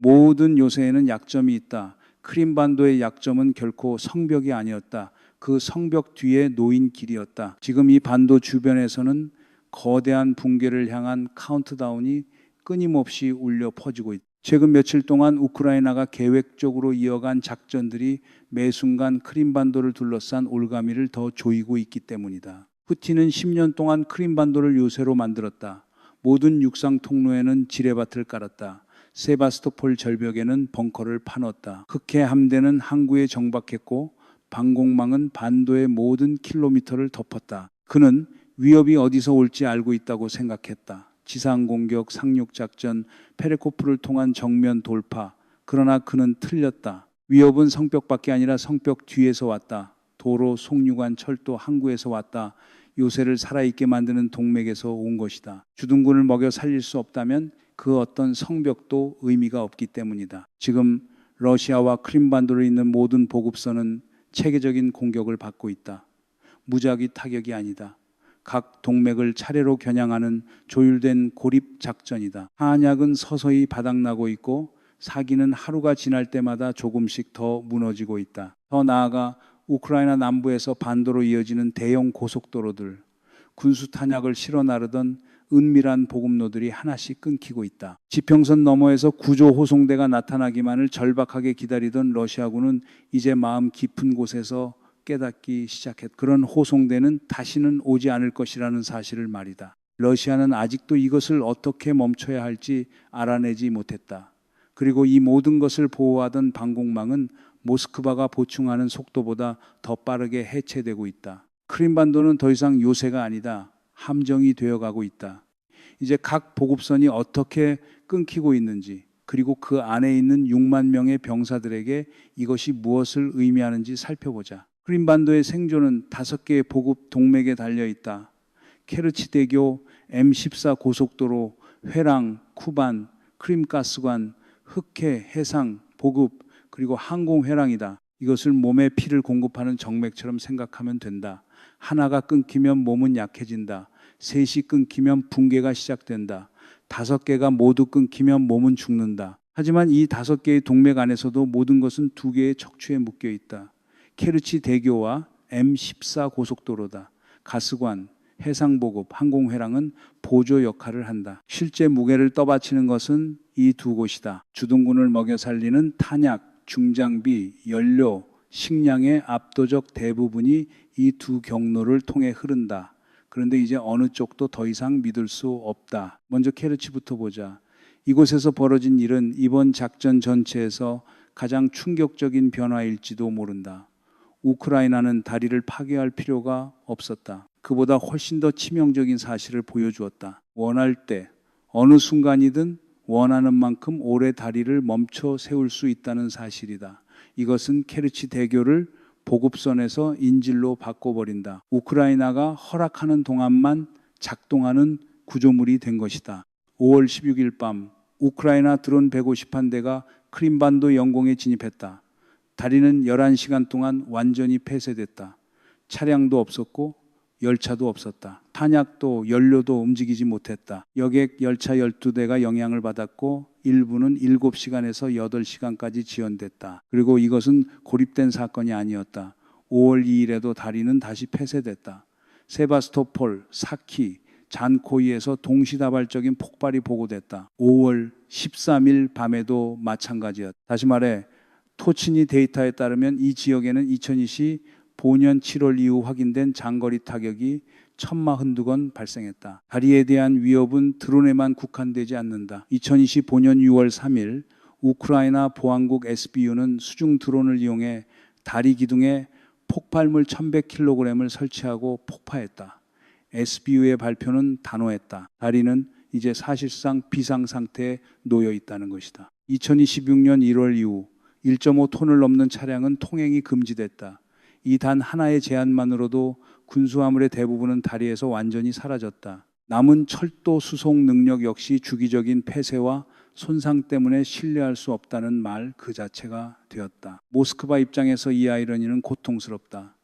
모든 요새에는 약점이 있다. 크림반도의 약점은 결코 성벽이 아니었다. 그 성벽 뒤에 놓인 길이었다. 지금 이 반도 주변에서는 거대한 붕괴를 향한 카운트다운이 끊임없이 울려 퍼지고 있다. 최근 며칠 동안 우크라이나가 계획적으로 이어간 작전들이 매 순간 크림반도를 둘러싼 올가미를 더 조이고 있기 때문이다. 푸틴은 10년 동안 크림반도를 요새로 만들었다. 모든 육상 통로에는 지뢰밭을 깔았다. 세바스토폴 절벽에는 벙커를 파놓았다. 흑해 함대는 항구에 정박했고 방공망은 반도의 모든 킬로미터를 덮었다. 그는 위협이 어디서 올지 알고 있다고 생각했다. 지상공격, 상륙작전, 페레코프를 통한 정면 돌파. 그러나 그는 틀렸다. 위협은 성벽밖에 아니라 성벽 뒤에서 왔다. 도로, 송유관, 철도, 항구에서 왔다. 요새를 살아있게 만드는 동맥에서 온 것이다. 주둔군을 먹여 살릴 수 없다면 그 어떤 성벽도 의미가 없기 때문이다. 지금 러시아와 크림반도를 잇는 모든 보급선은 체계적인 공격을 받고 있다. 무작위 타격이 아니다. 각 동맥을 차례로 겨냥하는 조율된 고립 작전이다. 한약은 서서히 바닥나고 있고 사기는 하루가 지날 때마다 조금씩 더 무너지고 있다. 더 나아가 우크라이나 남부에서 반도로 이어지는 대형 고속도로들, 군수 탄약을 실어 나르던 은밀한 보급로들이 하나씩 끊기고 있다. 지평선 너머에서 구조 호송대가 나타나기만을 절박하게 기다리던 러시아군은 이제 마음 깊은 곳에서 깨닫기 시작했다. 그런 호송대는 다시는 오지 않을 것이라는 사실을 말이다. 러시아는 아직도 이것을 어떻게 멈춰야 할지 알아내지 못했다. 그리고 이 모든 것을 보호하던 방공망은 모스크바가 보충하는 속도보다 더 빠르게 해체되고 있다. 크림반도는 더 이상 요새가 아니다. 함정이 되어가고 있다. 이제 각 보급선이 어떻게 끊기고 있는지, 그리고 그 안에 있는 6만 명의 병사들에게 이것이 무엇을 의미하는지 살펴보자. 크림반도의 생존은 5개의 보급 동맥에 달려있다. 케르치대교, M14 고속도로, 회랑, 쿠반, 크림가스관, 흑해, 해상, 보급, 그리고 항공회랑이다. 이것을 몸에 피를 공급하는 정맥처럼 생각하면 된다. 하나가 끊기면 몸은 약해진다. 셋이 끊기면 붕괴가 시작된다. 5개가 모두 끊기면 몸은 죽는다. 하지만 이 5개의 동맥 안에서도 모든 것은 2개의 척추에 묶여 있다. 케르치 대교와 M14 고속도로다. 가스관, 해상보급, 항공회랑은 보조 역할을 한다. 실제 무게를 떠받치는 것은 이 2곳이다. 주둔군을 먹여 살리는 탄약, 중장비, 연료, 식량의 압도적 대부분이 이 2 경로를 통해 흐른다. 그런데 이제 어느 쪽도 더 이상 믿을 수 없다. 먼저 케르치부터 보자. 이곳에서 벌어진 일은 이번 작전 전체에서 가장 충격적인 변화일지도 모른다. 우크라이나는 다리를 파괴할 필요가 없었다. 그보다 훨씬 더 치명적인 사실을 보여주었다. 원할 때 어느 순간이든 원하는 만큼 오래 다리를 멈춰 세울 수 있다는 사실이다. 이것은 케르치 대교를 보급선에서 인질로 바꿔버린다. 우크라이나가 허락하는 동안만 작동하는 구조물이 된 것이다. 5월 16일 밤 우크라이나 드론 150한 대가 크림반도 영공에 진입했다. 다리는 11시간 동안 완전히 폐쇄됐다. 차량도 없었고 열차도 없었다. 탄약도 연료도 움직이지 못했다. 여객 열차 12대가 영향을 받았고 일부는 7시간에서 8시간까지 지연됐다. 그리고 이것은 고립된 사건이 아니었다. 5월 2일에도 다리는 다시 폐쇄됐다. 세바스토폴, 사키, 잔코이에서 동시다발적인 폭발이 보고됐다. 5월 13일 밤에도 마찬가지였다. 다시 말해 토치니 데이터에 따르면 이 지역에는 2020 본년 7월 이후 확인된 장거리 타격이 1042건 발생했다. 다리에 대한 위협은 드론에만 국한되지 않는다. 2020 본년 6월 3일 우크라이나 보안국 SBU는 수중 드론을 이용해 다리 기둥에 폭발물 1100kg을 설치하고 폭파했다. SBU의 발표는 단호했다. 다리는 이제 사실상 비상 상태에 놓여 있다는 것이다. 2026년 1월 이후 1.5톤을 넘는 차량은 통행이 금지됐다. 이 단 하나의 제한만으로도 군수화물의 대부분은 다리에서 완전히 사라졌다. 남은 철도 수송 능력 역시 주기적인 폐쇄와 손상 때문에 신뢰할 수 없다는 말 그 자체가 되었다. 모스크바 입장에서 이 아이러니는 고통스럽다.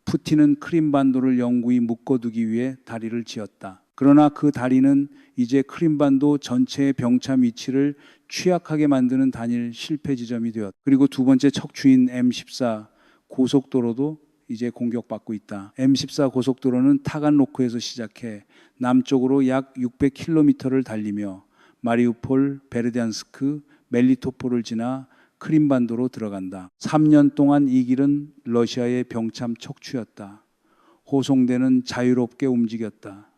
푸틴은 크림반도를 영구히 묶어두기 위해 다리를 지었다. 그러나 그 다리는 이제 크림반도 전체의 병참 위치를 취약하게 만드는 단일 실패 지점이 되었다. 그리고 두 번째 척추인 M14 고속도로도 이제 공격받고 있다. M14 고속도로는 타간로크에서 시작해 남쪽으로 약 600km를 달리며 마리우폴, 베르디안스크, 멜리토폴을 지나 크림반도로 들어간다. 3년 동안 이 길은 러시아의 병참 척추였다. 호송대는 자유롭게 움직였다.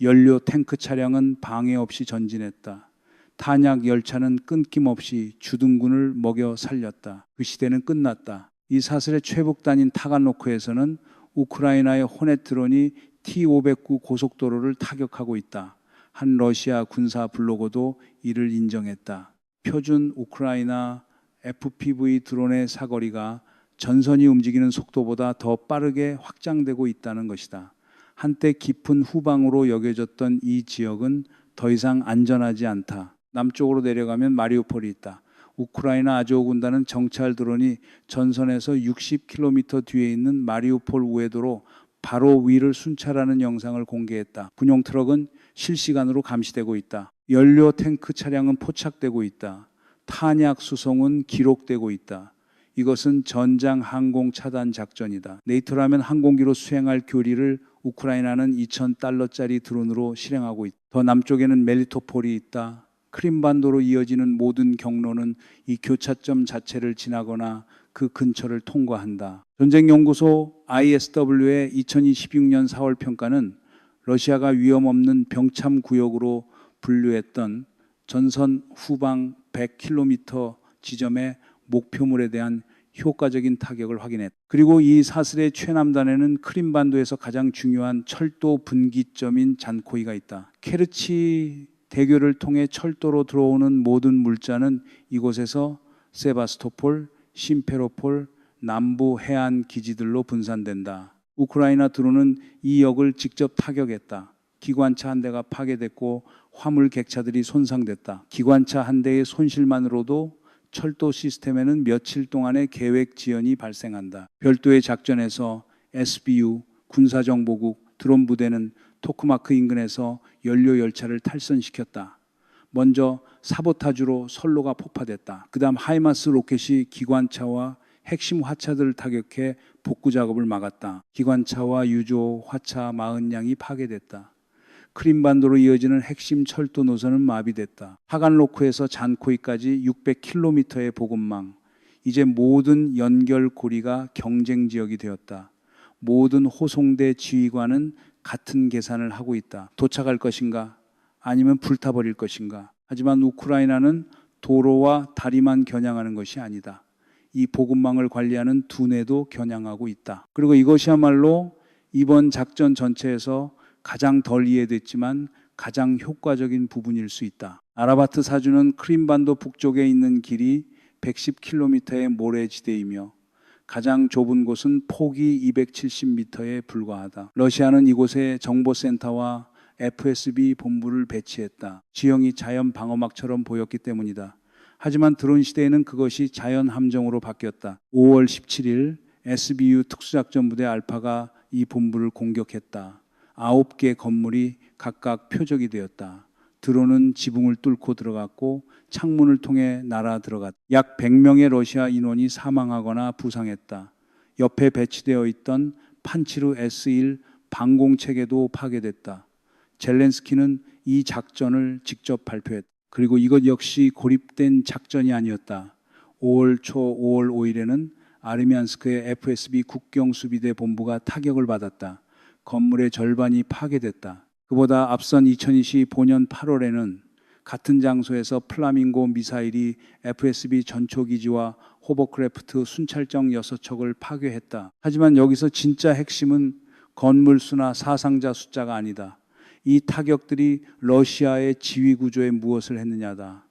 연료 탱크 차량은 방해 없이 전진했다. 탄약 열차는 끊김없이 주둔군을 먹여 살렸다. 그 시대는 끝났다. 이 사슬의 최북단인 타간로크에서는 우크라이나의 호넷 드론이 T-509 고속도로를 타격하고 있다. 한 러시아 군사 블로거도 이를 인정했다. 표준 우크라이나 FPV 드론의 사거리가 전선이 움직이는 속도보다 더 빠르게 확장되고 있다는 것이다. 한때 깊은 후방으로 여겨졌던 이 지역은 더 이상 안전하지 않다. 남쪽으로 내려가면 마리우폴이 있다. 우크라이나 아조우 군단은 정찰 드론이 전선에서 60km 뒤에 있는 마리우폴 우회도로 바로 위를 순찰하는 영상을 공개했다. 군용 트럭은 실시간으로 감시되고 있다. 연료 탱크 차량은 포착되고 있다. 탄약 수송은 기록되고 있다. 이것은 전장 항공 차단 작전이다. 네이토라면 항공기로 수행할 교리를 우크라이나는 $2,000짜리 드론으로 실행하고 있다. 더 남쪽에는 멜리토폴이 있다. 크림반도로 이어지는 모든 경로는 이 교차점 자체를 지나거나 그 근처를 통과한다. 전쟁연구소 ISW의 2026년 4월 평가는 러시아가 위험 없는 병참 구역으로 분류했던 전선 후방 100km 지점의 목표물에 대한 효과적인 타격을 확인했다. 그리고 이 사슬의 최남단에는 크림반도에서 가장 중요한 철도 분기점인 잔코이가 있다. 케르치 대교를 통해 철도로 들어오는 모든 물자는 이곳에서 세바스토폴, 심페로폴, 남부 해안 기지들로 분산된다. 우크라이나 드론은 이 역을 직접 타격했다. 기관차 한 대가 파괴됐고 화물 객차들이 손상됐다. 기관차 한 대의 손실만으로도 철도 시스템에는 며칠 동안의 계획 지연이 발생한다. 별도의 작전에서 SBU, 군사정보국, 드론 부대는 토크마크 인근에서 연료 열차를 탈선시켰다. 먼저 사보타주로 선로가 폭파됐다. 그 다음 하이마스 로켓이 기관차와 핵심 화차들을 타격해 복구 작업을 막았다. 기관차와 유조, 화차 40량이 파괴됐다. 크림반도로 이어지는 핵심 철도 노선은 마비됐다. 하간로크에서 잔코이까지 600km의 보급망. 이제 모든 연결고리가 경쟁 지역이 되었다. 모든 호송대 지휘관은 같은 계산을 하고 있다. 도착할 것인가? 아니면 불타버릴 것인가? 하지만 우크라이나는 도로와 다리만 겨냥하는 것이 아니다. 이 보급망을 관리하는 두뇌도 겨냥하고 있다. 그리고 이것이야말로 이번 작전 전체에서 가장 덜 이해됐지만 가장 효과적인 부분일 수 있다. 아라바트 사주는 크림반도 북쪽에 있는 길이 110km의 모래지대이며 가장 좁은 곳은 폭이 270m에 불과하다. 러시아는 이곳에 정보센터와 FSB 본부를 배치했다. 지형이 자연 방어막처럼 보였기 때문이다. 하지만 드론 시대에는 그것이 자연 함정으로 바뀌었다. 5월 17일 SBU 특수작전부대 알파가 이 본부를 공격했다. 9개 건물이 각각 표적이 되었다. 드론은 지붕을 뚫고 들어갔고 창문을 통해 날아 들어갔다. 약 100명의 러시아 인원이 사망하거나 부상했다. 옆에 배치되어 있던 판치르 S1 방공체계도 파괴됐다. 젤렌스키는 이 작전을 직접 발표했다. 그리고 이것 역시 고립된 작전이 아니었다. 5월 초 5월 5일에는 아르미안스크의 FSB 국경수비대 본부가 타격을 받았다. 건물의 절반이 파괴됐다. 그보다 앞선 2025년 8월에는 같은 장소에서 플라밍고 미사일이 FSB 전초기지와 호버크래프트 순찰정 6척을 파괴했다. 하지만 여기서 진짜 핵심은 건물 수나 사상자 숫자가 아니다. 이 타격들이 러시아의 지휘 구조에 무엇을 했느냐다.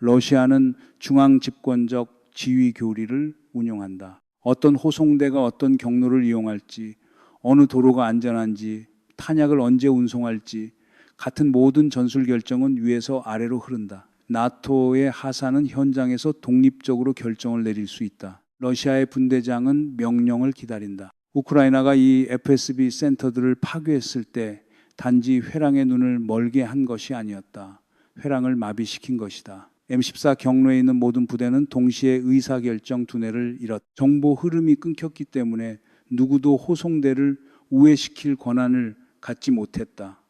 러시아는 중앙 집권적 지휘 교리를 운용한다. 어떤 호송대가 어떤 경로를 이용할지, 어느 도로가 안전한지, 탄약을 언제 운송할지 같은 모든 전술 결정은 위에서 아래로 흐른다. 나토의 하사는 현장에서 독립적으로 결정을 내릴 수 있다. 러시아의 분대장은 명령을 기다린다. 우크라이나가 이 FSB 센터들을 파괴했을 때 단지 회랑의 눈을 멀게 한 것이 아니었다. 회랑을 마비시킨 것이다. M14 경로에 있는 모든 부대는 동시에 의사결정 두뇌를 잃었다. 정보 흐름이 끊겼기 때문에 누구도 호송대를 우회시킬 권한을 갖지 못했다.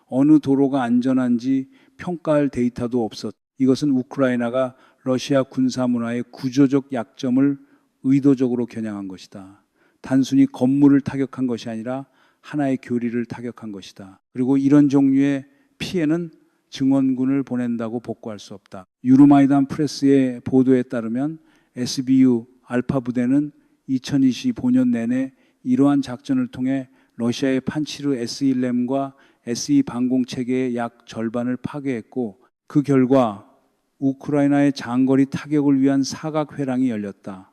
어느 도로가 안전한지 평가할 데이터도 없었다. 이것은 우크라이나가 러시아 군사문화의 구조적 약점을 의도적으로 겨냥한 것이다. 단순히 건물을 타격한 것이 아니라 하나의 교리를 타격한 것이다. 그리고 이런 종류의 피해는 증원군을 보낸다고 복구할 수 없다. 유로마이단 프레스의 보도에 따르면 SBU 알파 부대는 2025년 내내 이러한 작전을 통해 러시아의 판치르 S1M과 SE 방공 체계의 약 절반을 파괴했고, 그 결과 우크라이나의 장거리 타격을 위한 사각 회랑이 열렸다.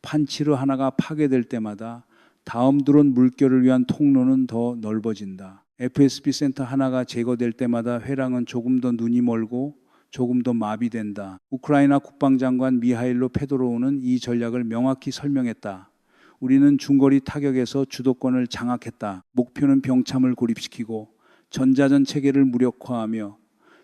판치르 하나가 파괴될 때마다 다음 드론 물결을 위한 통로는 더 넓어진다. FSB 센터 하나가 제거될 때마다 회랑은 조금 더 눈이 멀고 조금 더 마비된다. 우크라이나 국방장관 미하일로 페도로우는 이 전략을 명확히 설명했다. 우리는 중거리 타격에서 주도권을 장악했다. 목표는 병참을 고립시키고 전자전 체계를 무력화하며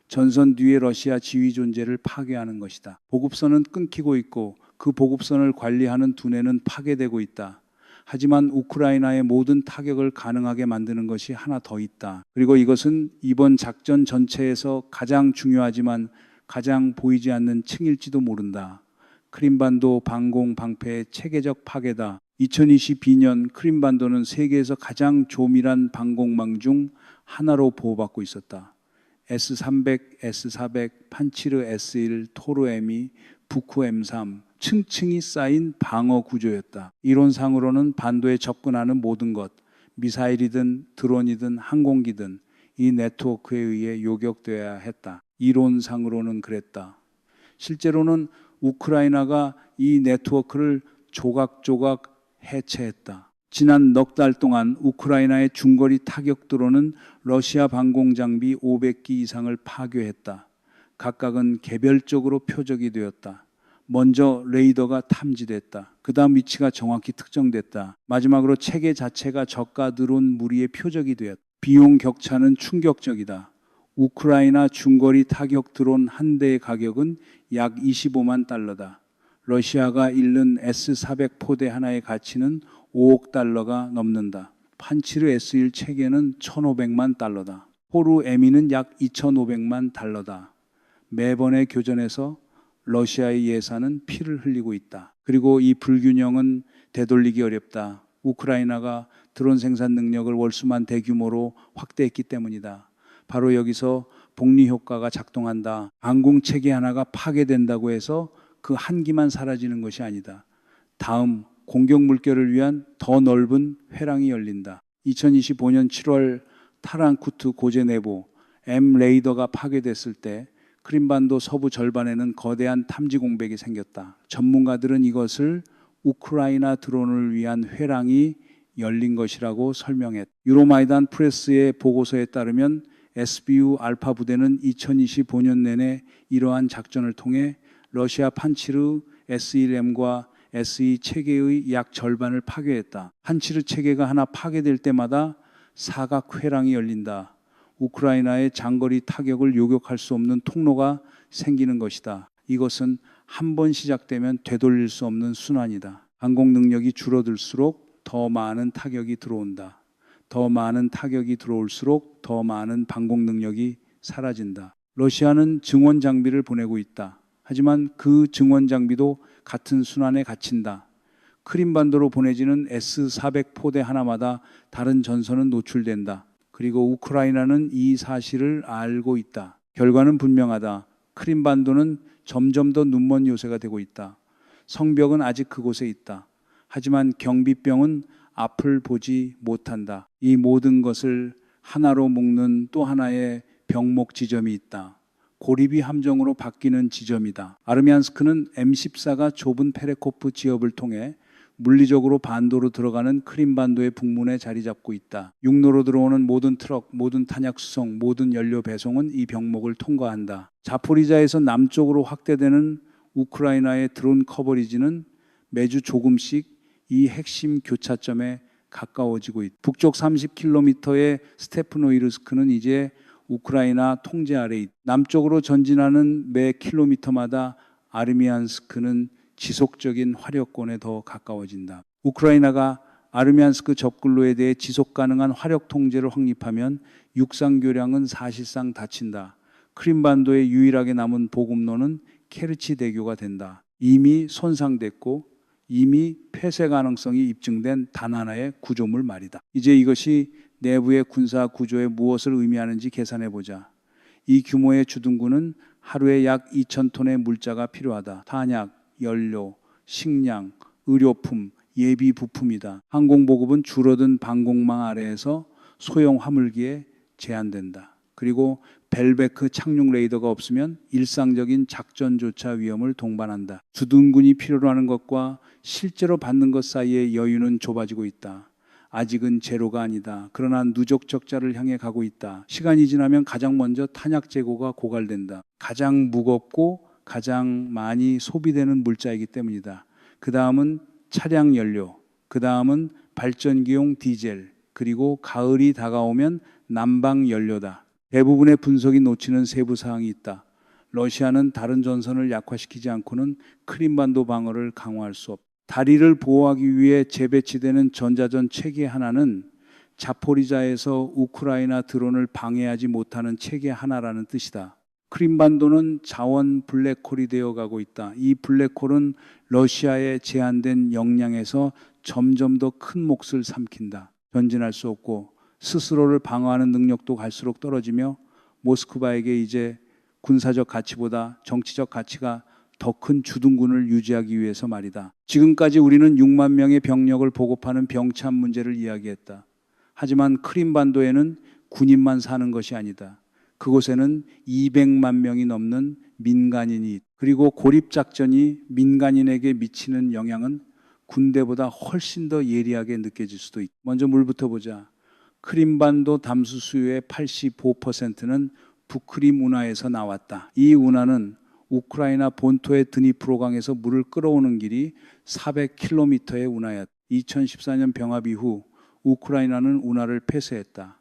전선 뒤의 러시아 지휘 존재를 파괴하는 것이다. 보급선은 끊기고 있고 그 보급선을 관리하는 두뇌는 파괴되고 있다. 하지만 우크라이나의 모든 타격을 가능하게 만드는 것이 하나 더 있다. 그리고 이것은 이번 작전 전체에서 가장 중요하지만 가장 보이지 않는 층일지도 모른다. 크림반도 방공 방패의 체계적 파괴다. 2022년 크림반도는 세계에서 가장 조밀한 방공망 중 하나로 보호받고 있었다. S300, S400, 판치르 S1, 토르 M2, 부쿠 M3 층층이 쌓인 방어 구조였다. 이론상으로는 반도에 접근하는 모든 것, 미사일이든 드론이든 항공기든 이 네트워크에 의해 요격되어야 했다. 이론상으로는 그랬다. 실제로는 우크라이나가 이 네트워크를 조각조각 해체했다. 지난 넉 달 동안 우크라이나의 중거리 타격 드론은 러시아 방공 장비 500기 이상을 파괴했다. 각각은 개별적으로 표적이 되었다. 먼저 레이더가 탐지됐다. 그 다음 위치가 정확히 특정됐다. 마지막으로 체계 자체가 적과 드론 무리의 표적이 되었다. 비용 격차는 충격적이다. 우크라이나 중거리 타격 드론 한 대의 가격은 약 25만 달러다. 러시아가 잃는 S400 포대 하나의 가치는 5억 달러가 넘는다. 판치르 S1 체계는 1,500만 달러다. 포르 M2는 약 2,500만 달러다. 매번의 교전에서 러시아의 예산은 피를 흘리고 있다. 그리고 이 불균형은 되돌리기 어렵다. 우크라이나가 드론 생산 능력을 월수만 대규모로 확대했기 때문이다. 바로 여기서 복리 효과가 작동한다. 항공 체계 하나가 파괴된다고 해서 그 한 기만 사라지는 것이 아니다. 다음 공격 물결을 위한 더 넓은 회랑이 열린다. 2025년 7월 타란쿠트 고제 내부 M 레이더가 파괴됐을 때 크림반도 서부 절반에는 거대한 탐지 공백이 생겼다. 전문가들은 이것을 우크라이나 드론을 위한 회랑이 열린 것이라고 설명했다. 유로마이단 프레스의 보고서에 따르면 SBU 알파 부대는 2025년 내내 이러한 작전을 통해 러시아 판치르 S1M과 SE 체계의 약 절반을 파괴했다. 판치르 체계가 하나 파괴될 때마다 사각 회랑이 열린다. 우크라이나의 장거리 타격을 요격할 수 없는 통로가 생기는 것이다. 이것은 한 번 시작되면 되돌릴 수 없는 순환이다. 항공 능력이 줄어들수록 더 많은 타격이 들어온다. 더 많은 타격이 들어올수록 더 많은 방공 능력이 사라진다. 러시아는 증원 장비를 보내고 있다. 하지만 그 증원 장비도 같은 순환에 갇힌다. 크림반도로 보내지는 S400 포대 하나마다 다른 전선은 노출된다. 그리고 우크라이나는 이 사실을 알고 있다. 결과는 분명하다. 크림반도는 점점 더 눈먼 요새가 되고 있다. 성벽은 아직 그곳에 있다. 하지만 경비병은 앞을 보지 못한다. 이 모든 것을 하나로 묶는 또 하나의 병목 지점이 있다. 고리비 함정으로 바뀌는 지점이다. 아르미안스크는 M14가 좁은 페레코프 지역을 통해 물리적으로 반도로 들어가는 크림반도의 북문에 자리 잡고 있다. 육로로 들어오는 모든 트럭, 모든 탄약 수송, 모든 연료 배송은 이 병목을 통과한다. 자포리자에서 남쪽으로 확대되는 우크라이나의 드론 커버리지는 매주 조금씩 이 핵심 교차점에 가까워지고 있다. 북쪽 30km의 스테프노이르스크는 이제 우크라이나 통제 아래 있다. 남쪽으로 전진하는 매 킬로미터마다 아르미안스크는 지속적인 화력권에 더 가까워진다. 우크라이나가 아르미안스크 접근로에 대해 지속 가능한 화력 통제를 확립하면 육상 교량은 사실상 닫힌다. 크림반도에 유일하게 남은 보급로는 케르치 대교가 된다. 이미 손상됐고 이미 폐쇄 가능성이 입증된 단 하나의 구조물 말이다. 이제 이것이 내부의 군사 구조에 무엇을 의미하는지 계산해 보자. 이 규모의 주둔구는 하루에 약 2,000톤의 물자가 필요하다. 탄약, 연료, 식량, 의료품, 예비 부품이다. 항공보급은 줄어든 방공망 아래에서 소형 화물기에 제한된다. 그리고 벨베크 착륙 레이더가 없으면 일상적인 작전조차 위험을 동반한다. 주둔군이 필요로 하는 것과 실제로 받는 것 사이의 여유는 좁아지고 있다. 아직은 제로가 아니다. 그러나 누적 적자를 향해 가고 있다. 시간이 지나면 가장 먼저 탄약 재고가 고갈된다. 가장 무겁고 가장 많이 소비되는 물자이기 때문이다. 그 다음은 차량 연료, 그 다음은 발전기용 디젤, 그리고 가을이 다가오면 난방 연료다. 대부분의 분석이 놓치는 세부 사항이 있다. 러시아는 다른 전선을 약화시키지 않고는 크림반도 방어를 강화할 수 없다. 다리를 보호하기 위해 재배치되는 전자전 체계 하나는 자포리자에서 우크라이나 드론을 방해하지 못하는 체계 하나라는 뜻이다. 크림반도는 자원 블랙홀이 되어가고 있다. 이 블랙홀은 러시아의 제한된 역량에서 점점 더 큰 몫을 삼킨다. 전진할 수 없고 스스로를 방어하는 능력도 갈수록 떨어지며 모스크바에게 이제 군사적 가치보다 정치적 가치가 더 큰 주둔군을 유지하기 위해서 말이다. 지금까지 우리는 6만 명의 병력을 보급하는 병참 문제를 이야기했다. 하지만 크림반도에는 군인만 사는 것이 아니다. 그곳에는 200만 명이 넘는 민간인이, 그리고 고립작전이 민간인에게 미치는 영향은 군대보다 훨씬 더 예리하게 느껴질 수도 있다. 먼저 물부터 보자. 크림반도 담수 수요의 85%는 북크림 운하에서 나왔다. 이 운하는 우크라이나 본토의 드니프로강에서 물을 끌어오는 길이 400km의 운하였다. 2014년 병합 이후 우크라이나는 운하를 폐쇄했다.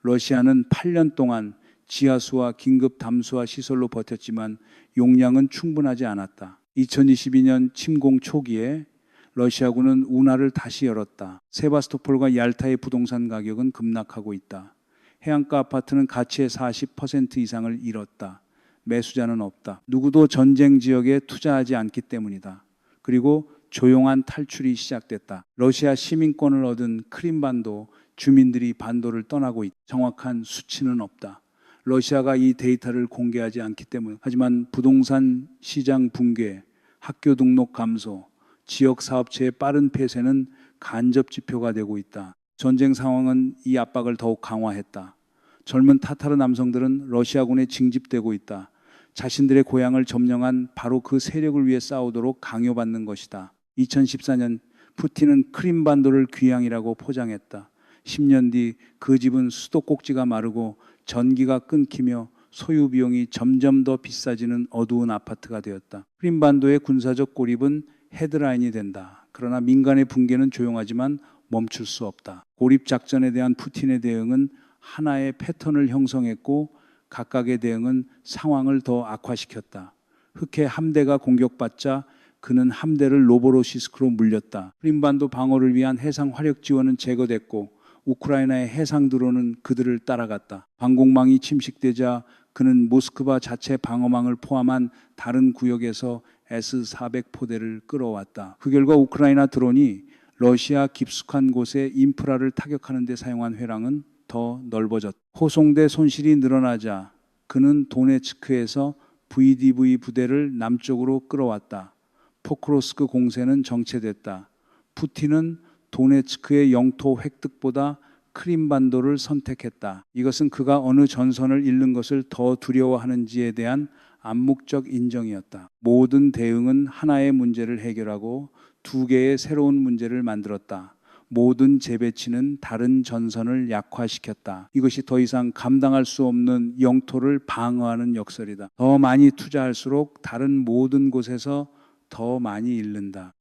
러시아는 8년 동안 지하수와 긴급 담수화 시설로 버텼지만 용량은 충분하지 않았다. 2022년 침공 초기에 러시아군은 운하를 다시 열었다. 세바스토폴과 얄타의 부동산 가격은 급락하고 있다. 해안가 아파트는 가치의 40% 이상을 잃었다. 매수자는 없다. 누구도 전쟁 지역에 투자하지 않기 때문이다. 그리고 조용한 탈출이 시작됐다. 러시아 시민권을 얻은 크림반도 주민들이 반도를 떠나고 있다. 정확한 수치는 없다. 러시아가 이 데이터를 공개하지 않기 때문. 하지만 부동산 시장 붕괴, 학교 등록 감소, 지역 사업체의 빠른 폐쇄는 간접 지표가 되고 있다. 전쟁 상황은 이 압박을 더욱 강화했다. 젊은 타타르 남성들은 러시아군에 징집되고 있다. 자신들의 고향을 점령한 바로 그 세력을 위해 싸우도록 강요받는 것이다. 2014년 푸틴은 크림반도를 귀향이라고 포장했다. 10년 뒤 그 집은 수도꼭지가 마르고 전기가 끊기며 소유 비용이 점점 더 비싸지는 어두운 아파트가 되었다. 크림반도의 군사적 고립은 헤드라인이 된다. 그러나 민간의 붕괴는 조용하지만 멈출 수 없다. 고립 작전에 대한 푸틴의 대응은 하나의 패턴을 형성했고 각각의 대응은 상황을 더 악화시켰다. 흑해 함대가 공격받자 그는 함대를 노보로시스크로 물렸다. 크림반도 방어를 위한 해상 화력 지원은 제거됐고 우크라이나의 해상 드론은 그들을 따라갔다. 방공망이 침식되자 그는 모스크바 자체 방어망을 포함한 다른 구역에서 S-400 포대를 끌어왔다. 그 결과 우크라이나 드론이 러시아 깊숙한 곳의 인프라를 타격하는 데 사용한 회랑은 더 넓어졌다. 호송대 손실이 늘어나자 그는 도네츠크에서 VDV 부대를 남쪽으로 끌어왔다. 포크로스크 공세는 정체됐다. 푸틴은 도네츠크의 영토 획득보다 크림반도를 선택했다. 이것은 그가 어느 전선을 잃는 것을 더 두려워하는지에 대한 암묵적 인정이었다. 모든 대응은 하나의 문제를 해결하고 두 개의 새로운 문제를 만들었다. 모든 재배치는 다른 전선을 약화시켰다. 이것이 더 이상 감당할 수 없는 영토를 방어하는 역설이다. 더 많이 투자할수록 다른 모든 곳에서 더 많이 잃는다.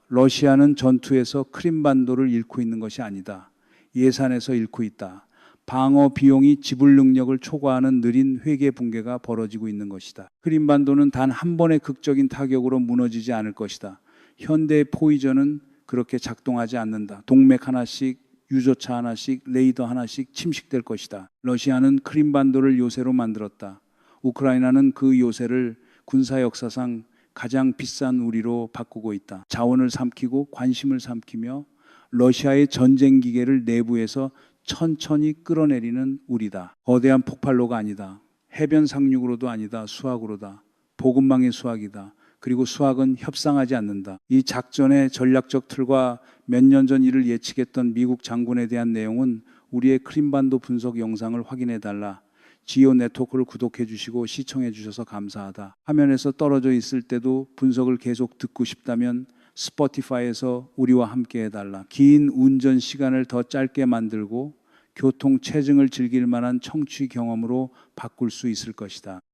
러시아는 전투에서 크림반도를 잃고 있는 것이 아니다. 예산에서 잃고 있다. 방어 비용이 지불 능력을 초과하는 느린 회계 붕괴가 벌어지고 있는 것이다. 크림반도는 단 한 번의 극적인 타격으로 무너지지 않을 것이다. 현대의 포위전은 그렇게 작동하지 않는다. 동맥 하나씩, 유조차 하나씩, 레이더 하나씩 침식될 것이다. 러시아는 크림반도를 요새로 만들었다. 우크라이나는 그 요새를 군사 역사상 가장 비싼 우리로 바꾸고 있다. 자원을 삼키고 관심을 삼키며 러시아의 전쟁 기계를 내부에서 천천히 끌어내리는 우리다. 거대한 폭발로가 아니다. 해변 상륙으로도 아니다. 수학으로다. 보급망의 수학이다. 그리고 수학은 협상하지 않는다. 이 작전의 전략적 틀과 몇 년 전 이를 예측했던 미국 장군에 대한 내용은 우리의 크림반도 분석 영상을 확인해 달라. 지오 네트워크를 구독해 주시고 시청해 주셔서 감사하다. 화면에서 떨어져 있을 때도 분석을 계속 듣고 싶다면 스포티파이에서 우리와 함께 해달라. 긴 운전 시간을 더 짧게 만들고 교통 체증을 즐길 만한 청취 경험으로 바꿀 수 있을 것이다.